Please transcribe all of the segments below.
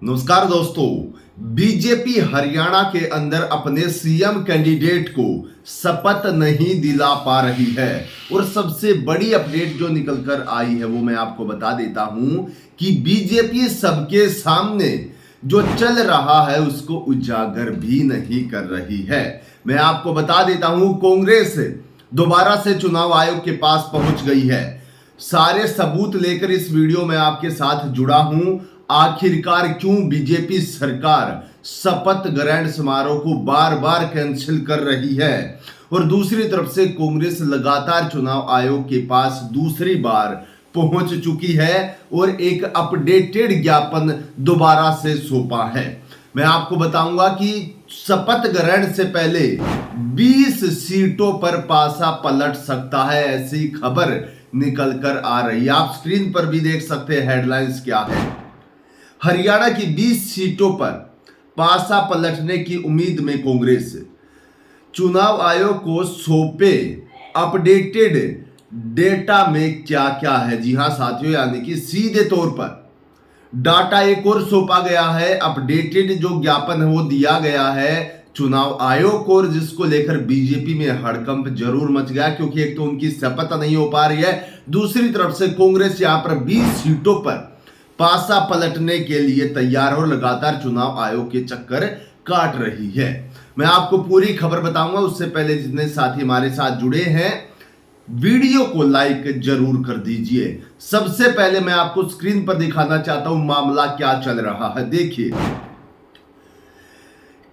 नमस्कार दोस्तों। बीजेपी हरियाणा के अंदर अपने सीएम कैंडिडेट को शपथ नहीं दिला पा रही है और सबसे बड़ी अपडेट जो निकलकर आई है वो मैं आपको बता देता हूं कि बीजेपी सबके सामने जो चल रहा है उसको उजागर भी नहीं कर रही है। मैं आपको बता देता हूं, कांग्रेस दोबारा से चुनाव आयोग के पास पहुंच गई है। सारे सबूत लेकर इस वीडियो में आपके साथ जुड़ा हूं। आखिरकार क्यों बीजेपी सरकार शपथ ग्रहण समारोह को बार बार कैंसिल कर रही है और दूसरी तरफ से कांग्रेस लगातार चुनाव आयोग के पास दूसरी बार पहुंच चुकी है और एक अपडेटेड ज्ञापन दोबारा से सौंपा है। मैं आपको बताऊंगा कि शपथ ग्रहण से पहले 20 सीटों पर पासा पलट सकता है, ऐसी खबर निकल कर आ रही है। आप स्क्रीन पर भी देख सकते हैं हेडलाइंस क्या है। हरियाणा की 20 सीटों पर पासा पलटने की उम्मीद में कांग्रेस चुनाव आयोग को सौंपे अपडेटेड डेटा में क्या क्या है। जी हां साथियों, यानी कि सीधे तौर पर डाटा एक और सौंपा गया है। अपडेटेड जो ज्ञापन है वो दिया गया है चुनाव आयोग को, और जिसको लेकर बीजेपी में हड़कंप जरूर मच गया, क्योंकि एक तो उनकी शपथ नहीं हो पा रही है, दूसरी तरफ से कांग्रेस यहां पर 20 सीटों पर पासा पलटने के लिए तैयार और लगातार चुनाव आयोग के चक्कर काट रही है। मैं आपको पूरी खबर बताऊंगा, उससे पहले जितने साथी हमारे साथ जुड़े हैं वीडियो को लाइक जरूर कर दीजिए। सबसे पहले मैं आपको स्क्रीन पर दिखाना चाहता हूं मामला क्या चल रहा है। देखिए,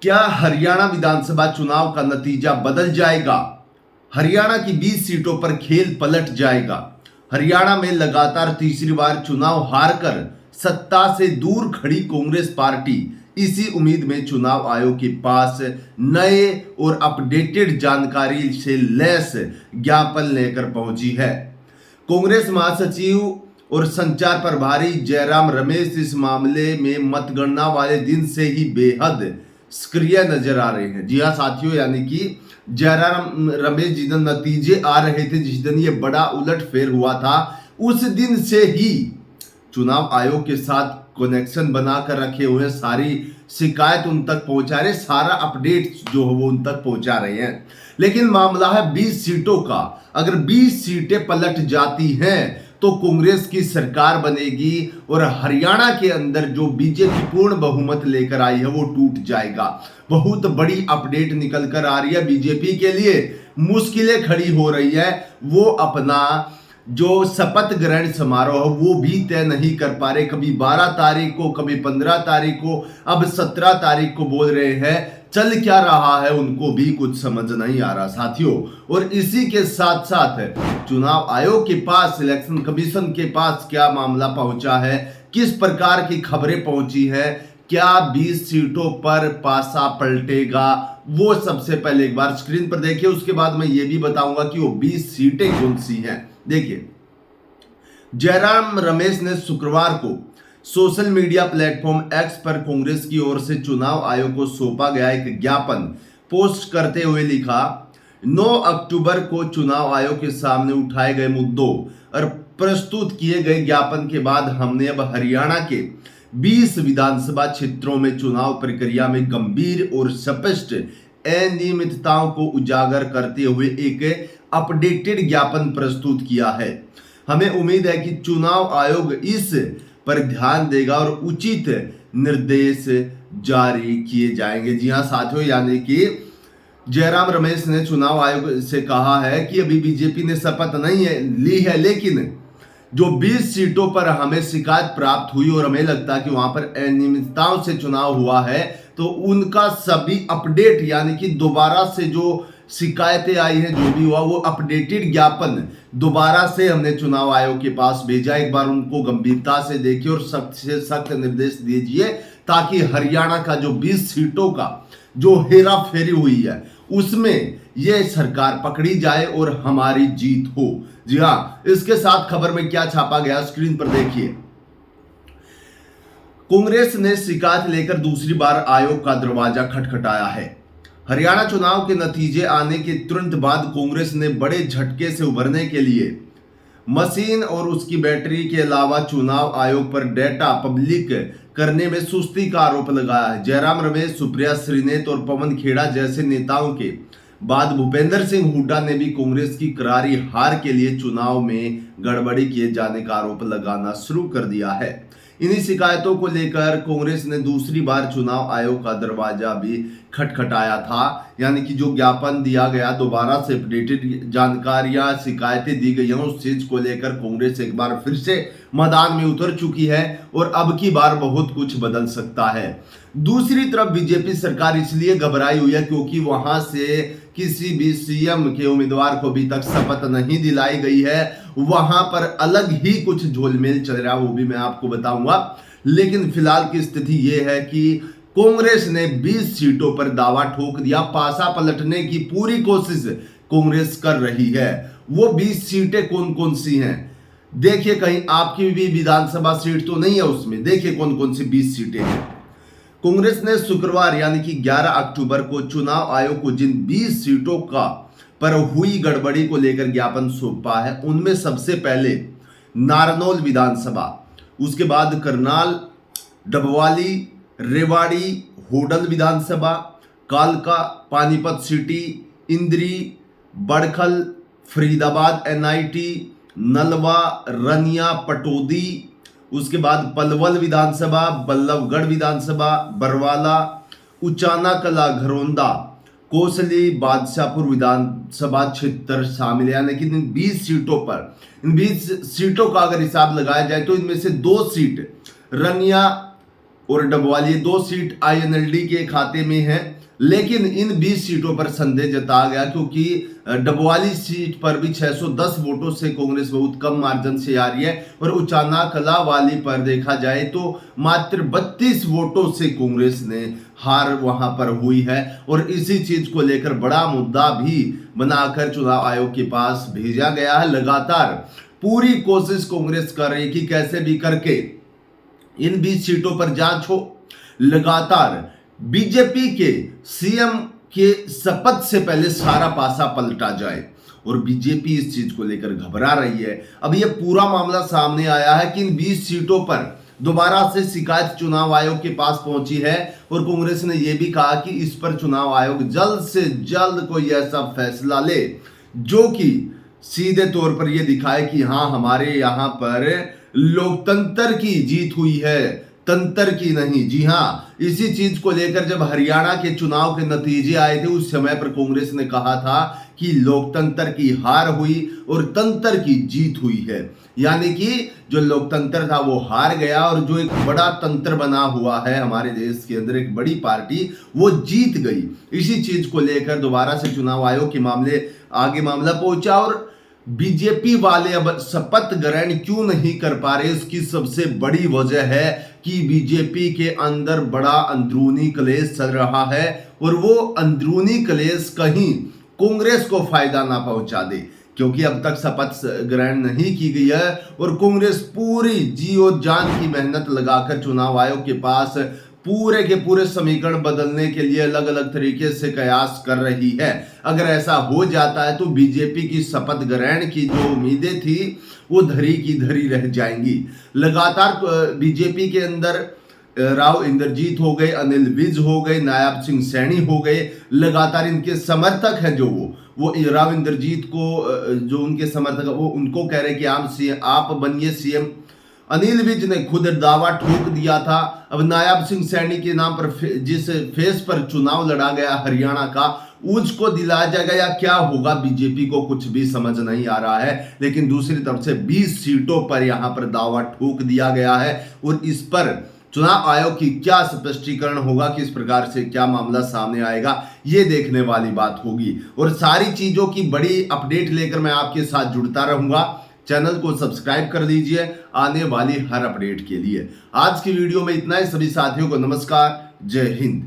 क्या हरियाणा विधानसभा चुनाव का नतीजा बदल जाएगा? हरियाणा की 20 सीटों पर खेल पलट जाएगा। हरियाणा में लगातार तीसरी बार चुनाव हारकर सत्ता से दूर खड़ी कांग्रेस पार्टी इसी उम्मीद में चुनाव आयोग के पास नए और अपडेटेड जानकारी से लैस ज्ञापन लेकर पहुंची है। कांग्रेस महासचिव और संचार प्रभारी जयराम रमेश इस मामले में मतगणना वाले दिन से ही बेहद सक्रिय नजर आ रहे हैं। जी हाँ साथियों, यानी कि जयराम रमेश जिस दिन नतीजे आ रहे थे, जिस दिन ये बड़ा उलटफेर हुआ था, उस दिन से ही चुनाव आयोग के साथ कनेक्शन बनाकर रखे हुए, सारी शिकायत उन तक पहुंचा रहे, सारा अपडेट जो है वो उन तक पहुंचा रहे हैं। लेकिन मामला है 20 सीटों का। अगर 20 सीटें पलट जाती हैं तो कांग्रेस की सरकार बनेगी और हरियाणा के अंदर जो बीजेपी पूर्ण बहुमत लेकर आई है वो टूट जाएगा। बहुत बड़ी अपडेट निकल कर आ रही है। बीजेपी के लिए मुश्किलें खड़ी हो रही है। वो अपना जो शपथ ग्रहण समारोह वो भी तय नहीं कर पा रहे। कभी 12 तारीख को, कभी 15 तारीख को, अब 17 तारीख को बोल रहे हैं। चल क्या रहा है उनको भी कुछ समझ नहीं आ रहा साथियों। और इसी के साथ साथ चुनाव आयोग के पास, इलेक्शन कमीशन के पास क्या मामला पहुंचा है, किस प्रकार की खबरें पहुंची है, क्या 20 सीटों पर पासा पलटेगा, वो सबसे पहले एक बार स्क्रीन पर देखिए। उसके बाद मैं ये भी बताऊंगा कि वो 20 सीटें कौन सी हैं। देखिए, जयराम रमेश ने शुक्रवार को सोशल मीडिया प्लेटफॉर्म एक्स पर कांग्रेस की ओर से चुनाव आयोग को सौंपा गया एक ज्ञापन पोस्ट करते हुए लिखा, 9 अक्टूबर को चुनाव आयोग के सामने उठाए गए मुद्दों और प्रस्तुत किए गए ज्ञापन के बाद हमने अब हरियाणा के 20 विधानसभा क्षेत्रों में चुनाव प्रक्रिया में गंभीर और स्पष्ट अनियमितताओं को उजागर करते हुए एक अपडेटेड ज्ञापन प्रस्तुत किया है। हमें उम्मीद है कि चुनाव आयोग इस पर ध्यान देगा और उचित निर्देश जारी किए जाएंगे। जी हां साथियों, यानी कि जयराम रमेश ने चुनाव आयोग से कहा है कि अभी बीजेपी ने शपथ नहीं ली है, लेकिन जो 20 सीटों पर हमें शिकायत प्राप्त हुई और हमें लगता है कि वहां पर अनियमितताओं से चुनाव हुआ है, तो उनका सभी अपडेट, यानी कि दोबारा से जो शिकायतें आई हैं, जो भी हुआ, वो अपडेटेड ज्ञापन दोबारा से हमने चुनाव आयोग के पास भेजा। एक बार उनको गंभीरता से देखिए और सख्त से सख्त निर्देश दीजिए, ताकि हरियाणा का जो 20 सीटों का जो हेरा फेरी हुई है उसमें यह सरकार पकड़ी जाए और हमारी जीत हो। जी हाँ, इसके साथ खबर में क्या छापा गया स्क्रीन पर देखिए। कांग्रेस ने शिकायत लेकर दूसरी बार आयोग का दरवाजा खटखटाया है। हरियाणा चुनाव के नतीजे आने के तुरंत बाद कांग्रेस ने बड़े झटके से उभरने के लिए मशीन और उसकी बैटरी के अलावा चुनाव आयोग पर डेटा पब्लिक करने में सुस्ती का आरोप लगाया है। जयराम रमेश, सुप्रिया श्रीनेत और पवन खेड़ा जैसे नेताओं के बाद भूपेंद्र सिंह हुड्डा ने भी कांग्रेस की करारी हार के लिए चुनाव में गड़बड़ी किए जाने का आरोप लगाना शुरू कर दिया है। इन्हीं शिकायतों को लेकर कांग्रेस ने दूसरी बार चुनाव आयोग का दरवाजा भी खटखटाया था, यानी कि जो ज्ञापन दिया गया, दोबारा से अपडेटेड जानकारियां, शिकायतें दी गई हैं, उस चीज को लेकर कांग्रेस एक बार फिर से मैदान में उतर चुकी है और अब की बार बहुत कुछ बदल सकता है। दूसरी तरफ बीजेपी सरकार इसलिए घबराई हुई है क्योंकि वहां से किसी भी सीएम के उम्मीदवार को अभी तक शपथ नहीं दिलाई गई है। वहां पर अलग ही कुछ झोलमेल चल रहा है, वो भी मैं आपको बताऊंगा। लेकिन फिलहाल की स्थिति यह है कि कांग्रेस ने 20 सीटों पर दावा ठोक दिया। पासा पलटने की पूरी कोशिश कांग्रेस कर रही है। वो 20 सीटें कौन कौन सी हैं? देखिए, कहीं आपकी भी विधानसभा सीट तो नहीं है उसमें। देखिए कौन कौन सी 20 सीटें हैं। कांग्रेस ने शुक्रवार यानी कि 11 अक्टूबर को चुनाव आयोग को जिन 20 सीटों का पर हुई गड़बड़ी को लेकर ज्ञापन सौंपा है, उनमें सबसे पहले नारनौल विधानसभा, उसके बाद करनाल, डबवाली, रेवाड़ी, होडल विधानसभा, कालका, पानीपत सिटी, इंद्री, बड़खल, फरीदाबाद एनआईटी, नलवा, रनिया, पटौदी, उसके बाद पलवल विधानसभा, बल्लभगढ़ विधानसभा, बरवाला, उचाना कला, घरौंदा, कोसली, बादशाहपुर विधानसभा क्षेत्र शामिल है। यानी कि इन 20 सीटों पर, इन 20 सीटों का अगर हिसाब लगाया जाए तो इनमें से 2 सीट रनिया और डबवाली, 2 सीट आईएनएलडी के खाते में है। लेकिन इन 20 सीटों पर संदेह जताया गया क्योंकि डबवाली सीट पर भी 610 वोटों से कांग्रेस बहुत कम मार्जिन से आ रही है और उचाना कला वाली पर देखा जाए तो मात्र 32 वोटों से कांग्रेस ने हार वहां पर हुई है। और इसी चीज को लेकर बड़ा मुद्दा भी बनाकर चुनाव आयोग के पास भेजा गया है। लगातार पूरी कोशिश कांग्रेस कर रही कि कैसे भी करके इन 20 सीटों पर जांच हो। लगातार बीजेपी के सीएम के शपथ से पहले सारा पासा पलटा जाए और बीजेपी इस चीज को लेकर घबरा रही है। अब यह पूरा मामला सामने आया है कि इन 20 सीटों पर दोबारा से शिकायत चुनाव आयोग के पास पहुंची है और कांग्रेस ने यह भी कहा कि इस पर चुनाव आयोग जल्द से जल्द कोई ऐसा फैसला ले जो कि सीधे तौर पर यह दिखाए कि हाँ, हमारे यहां पर लोकतंत्र की जीत हुई है, तंत्र की नहीं। जी हाँ, इसी चीज को लेकर जब हरियाणा के चुनाव के नतीजे आए थे उस समय पर कांग्रेस ने कहा था कि लोकतंत्र की हार हुई और तंत्र की जीत हुई है। यानी कि जो लोकतंत्र था वो हार गया और जो एक बड़ा तंत्र बना हुआ है हमारे देश के अंदर, एक बड़ी पार्टी, वो जीत गई। इसी चीज को लेकर दोबारा से चुनाव आयोग के मामला पहुंचा और बीजेपी वाले अब शपथ ग्रहण क्यों नहीं कर पा रहे, इसकी सबसे बड़ी वजह है कि बीजेपी के अंदर बड़ा अंदरूनी क्लेश चल रहा है और वो अंदरूनी क्लेश कहीं कांग्रेस को फायदा ना पहुंचा दे, क्योंकि अब तक शपथ ग्रहण नहीं की गई है और कांग्रेस पूरी जी और जान की मेहनत लगाकर चुनाव आयोग के पास पूरे के पूरे समीकरण बदलने के लिए अलग अलग तरीके से कयास कर रही है। अगर ऐसा हो जाता है तो बीजेपी की शपथ ग्रहण की जो उम्मीदें थी वो धरी की धरी रह जाएंगी। लगातार बीजेपी के अंदर राव इंद्रजीत हो गए, अनिल विज हो गए, नायब सिंह सैनी हो गए। लगातार इनके समर्थक हैं जो वो राव इंद्रजीत को, जो उनके समर्थक वो उनको कह रहे कि आप बनिए सीएम। अनिल विज ने खुद दावा ठोक दिया था। अब नायब सिंह सैनी के नाम पर जिस फेस पर चुनाव लड़ा गया हरियाणा का, उसको दिलाया जाएगा या क्या होगा, बीजेपी को कुछ भी समझ नहीं आ रहा है। लेकिन दूसरी तरफ से 20 सीटों पर यहां पर दावा ठोक दिया गया है और इस पर चुनाव आयोग की क्या स्पष्टीकरण होगा, किस प्रकार से क्या मामला सामने आएगा, ये देखने वाली बात होगी। और सारी चीजों की बड़ी अपडेट लेकर मैं आपके साथ जुड़ता रहूंगा। चैनल को सब्सक्राइब कर लीजिए आने वाली हर अपडेट के लिए। आज की वीडियो में इतना ही। सभी साथियों को नमस्कार, जय हिंद।